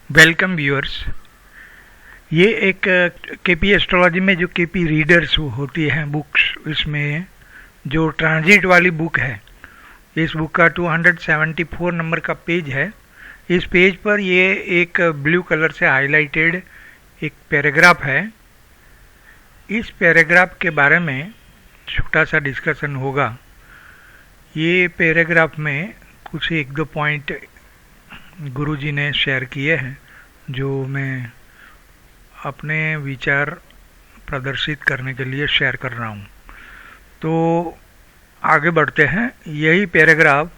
Welcome viewers. ये एक KP astrology में जो केपी रीडर्स होती हैं बुक्स, इसमें जो ट्रांजिट वाली बुक है, इस बुक का 274 नंबर का पेज है। इस पेज पर ये एक ब्लू कलर से हाईलाइटेड एक पैराग्राफ है। इस पैराग्राफ के बारे में छोटा सा डिस्कशन होगा। ये पैराग्राफ में कुछ एक दो पॉइंट गुरुजी ने शेयर किए हैं जो मैं अपने विचार प्रदर्शित करने के लिए शेयर कर रहा हूँ। तो आगे बढ़ते हैं। यही पैराग्राफ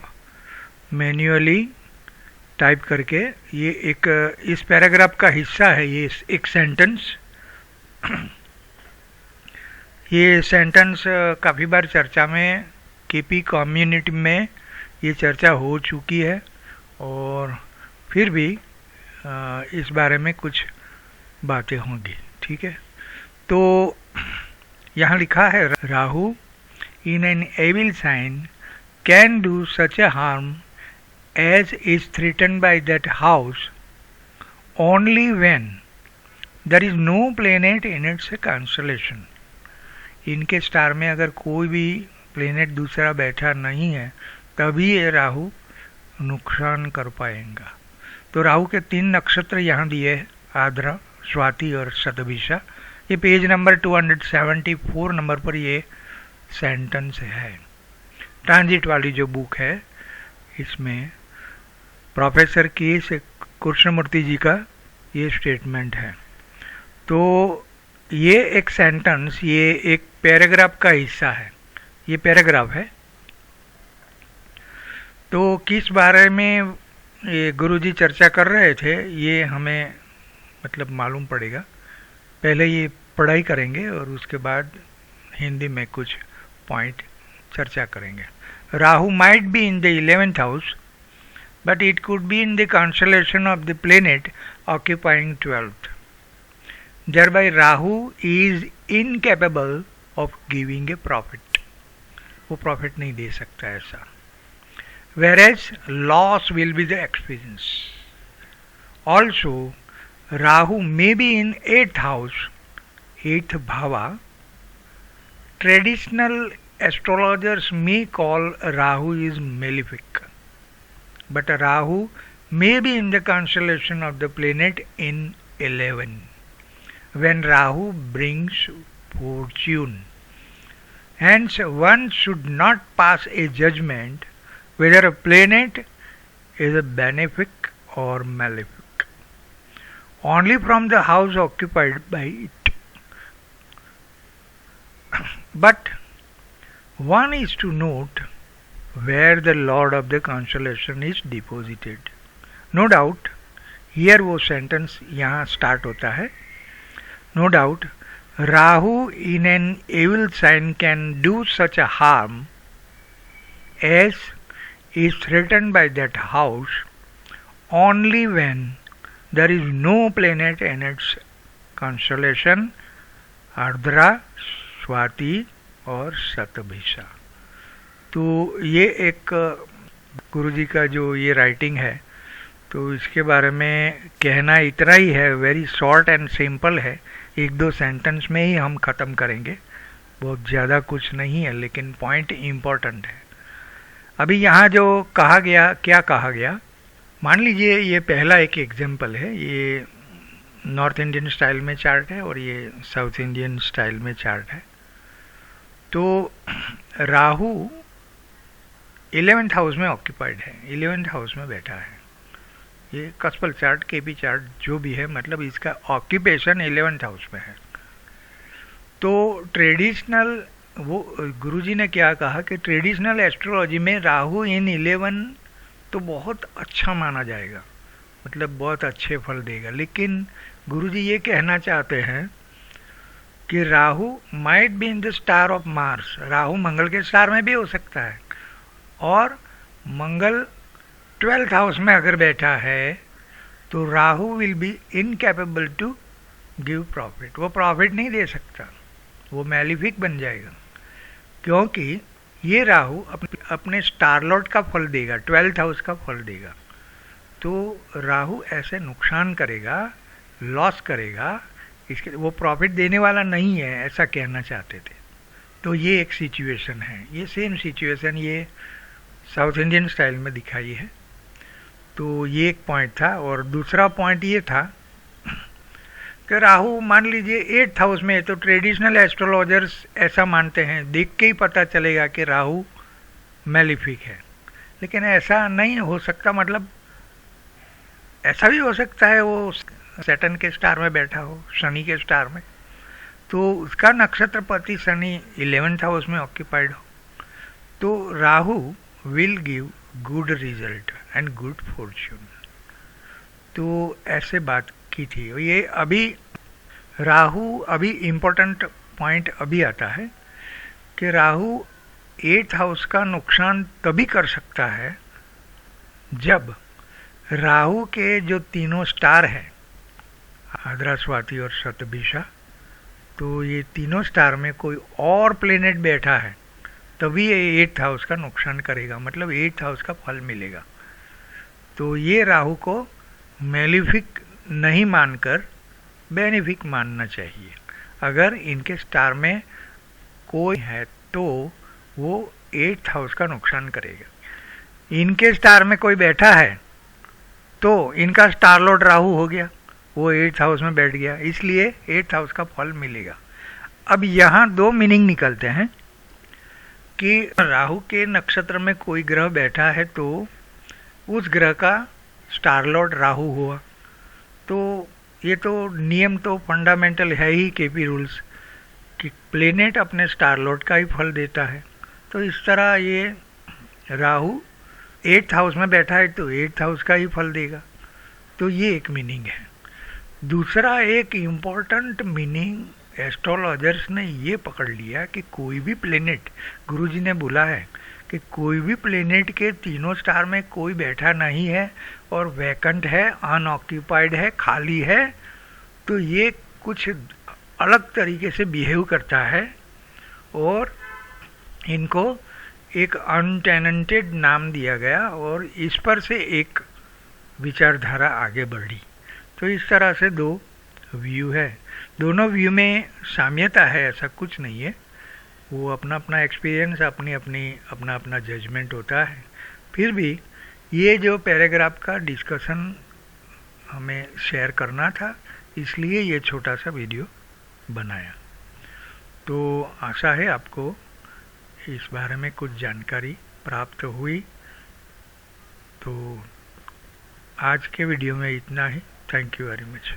मैन्युअली टाइप करके, ये एक इस पैराग्राफ का हिस्सा है। ये एक सेंटेंस ये सेंटेंस काफ़ी बार चर्चा में, केपी कम्युनिटी में ये चर्चा हो चुकी है, और फिर भी इस बारे में कुछ बातें होंगी। ठीक है, तो यहाँ लिखा है, Rahu in an evil sign can do such a harm as is threatened by that house only when there is no planet in its constellation. इनके स्टार में अगर कोई भी प्लेनेट दूसरा बैठा नहीं है तभी ये राहु नुकसान कर पाएगा। तो राहु के 3 नक्षत्र यहाँ दिए हैं, आद्रा, स्वाति और शतभिषा। ये पेज नंबर 274 नंबर पर ये सेंटेंस है। ट्रांजिट वाली जो बुक है, इसमें प्रोफेसर के कृष्णमूर्ति जी का ये स्टेटमेंट है। तो ये एक सेंटेंस, ये एक पैराग्राफ का हिस्सा है। ये पैराग्राफ है। तो किस बारे में ये गुरुजी चर्चा कर रहे थे, ये हमें मालूम पड़ेगा। पहले ये पढ़ाई करेंगे और उसके बाद हिंदी में कुछ पॉइंट चर्चा करेंगे। Rahu might be in the 11th house but it could be in the constellation of the planet occupying 12th। thereby Rahu is incapable of giving a profit. वो प्रॉफिट नहीं दे सकता ऐसा। whereas loss will be the experience. Also, Rahu may be in 8th house, 8th bhava. Traditional astrologers may call Rahu is malefic, but Rahu may be in the constellation of the planet in 11, when Rahu brings fortune. Hence, one should not pass a judgment whether a planet is a benefic or malefic only from the house occupied by it. But one is to note where the lord of the constellation is deposited. No doubt, here वो sentence यहाँ start होता है। No doubt, Rahu in an evil sign can do such a harm as is threatened by that house only when there is no planet in its constellation Ardra, Swati और शतभिषा। तो ये एक गुरुजी का जो ये राइटिंग है, तो इसके बारे में कहना इतना ही है। वेरी शॉर्ट एंड सिंपल है, 1-2 सेंटेंस में ही हम ख़त्म करेंगे। बहुत ज़्यादा कुछ नहीं है, लेकिन पॉइंट इम्पोर्टेंट है। अभी यहाँ जो कहा गया, क्या कहा गया, मान लीजिए ये पहला एक एग्जाम्पल है। ये नॉर्थ इंडियन स्टाइल में चार्ट है और ये साउथ इंडियन स्टाइल में चार्ट है। तो राहु 11th हाउस में ऑक्यूपाइड है, 11th हाउस में बैठा है। ये कस्पल चार्ट, केपी चार्ट जो भी है, इसका ऑक्यूपेशन 11th हाउस में है। तो ट्रेडिशनल, वो गुरुजी ने क्या कहा कि ट्रेडिशनल एस्ट्रोलॉजी में राहु इन 11 तो बहुत अच्छा माना जाएगा, बहुत अच्छे फल देगा। लेकिन गुरुजी ये कहना चाहते हैं कि Rahu might be in the star of Mars. Rahu Mangal के स्टार में भी हो सकता है, और मंगल 12th हाउस में अगर बैठा है तो Rahu will be incapable to give profit. वो प्रॉफिट नहीं दे सकता, वो मैलिफिक बन जाएगा, क्योंकि ये राहु अपने स्टार लॉर्ड का फल देगा, 12th हाउस का फल देगा। तो राहु ऐसे नुकसान करेगा, लॉस करेगा, इसके वो प्रॉफिट देने वाला नहीं है, ऐसा कहना चाहते थे। तो ये एक सिचुएशन है, ये सेम सिचुएशन ये साउथ इंडियन स्टाइल में दिखाई है। तो ये एक पॉइंट था। और दूसरा पॉइंट ये था कि राहु मान लीजिए 8th हाउस में है, तो ट्रेडिशनल एस्ट्रोलॉजर्स ऐसा मानते हैं, देख के ही पता चलेगा कि राहु मैलिफिक है। लेकिन ऐसा नहीं हो सकता, मतलब ऐसा भी हो सकता है वो सैटर्न के स्टार में बैठा हो, शनि के स्टार में, तो उसका नक्षत्रपति शनि 11th हाउस में ऑक्यूपाइड हो, तो Rahu will give good result and good Fortune. तो ऐसे बात की थी। ये अभी राहु, अभी इम्पोर्टेंट पॉइंट अभी आता है कि राहु 8th हाउस का नुकसान तभी कर सकता है जब राहु के जो तीनों स्टार हैं, आद्रा, स्वाति और शतभिषा, तो ये तीनों स्टार में कोई और प्लेनेट बैठा है, तभी ये 8th हाउस का नुकसान करेगा, मतलब 8th हाउस का फल मिलेगा। तो ये राहु को मैलिफिक नहीं मानकर बेनिफिक मानना चाहिए। अगर इनके स्टार में कोई है तो वो 8th हाउस का नुकसान करेगा। इनके स्टार में कोई बैठा है तो इनका स्टार लॉर्ड राहु हो गया, वो 8th हाउस में बैठ गया, इसलिए 8th हाउस का फल मिलेगा। अब यहाँ दो मीनिंग निकलते हैं कि राहु के नक्षत्र में कोई ग्रह बैठा है तो उस ग्रह का स्टार लॉर्ड राहु हुआ। तो ये तो नियम तो फंडामेंटल है ही केपी रूल्स कि प्लेनेट अपने स्टार लॉर्ड का ही फल देता है। तो इस तरह ये राहु 8th हाउस में बैठा है तो 8th हाउस का ही फल देगा। तो ये एक मीनिंग है। दूसरा एक इम्पोर्टेंट मीनिंग एस्ट्रोलॉजर्स ने ये पकड़ लिया कि कोई भी प्लेनेट, गुरुजी ने बोला है कि कोई भी प्लेनेट के तीनों स्टार में कोई बैठा नहीं है और वैकेंट है, अनऑक्यूपाइड है, खाली है, तो ये कुछ अलग तरीके से बिहेव करता है और इनको एक अनटेनेंटेड नाम दिया गया और इस पर से एक विचारधारा आगे बढ़ी। तो इस तरह से दो व्यू है, दोनों व्यू में साम्यता है, ऐसा कुछ नहीं है। वो अपना अपना एक्सपीरियंस, अपना अपना जजमेंट होता है। फिर भी ये जो पैराग्राफ का डिस्कशन हमें शेयर करना था, इसलिए ये छोटा सा वीडियो बनाया। तो आशा है आपको इस बारे में कुछ जानकारी प्राप्त हुई। तो आज के वीडियो में इतना ही। Thank you very much.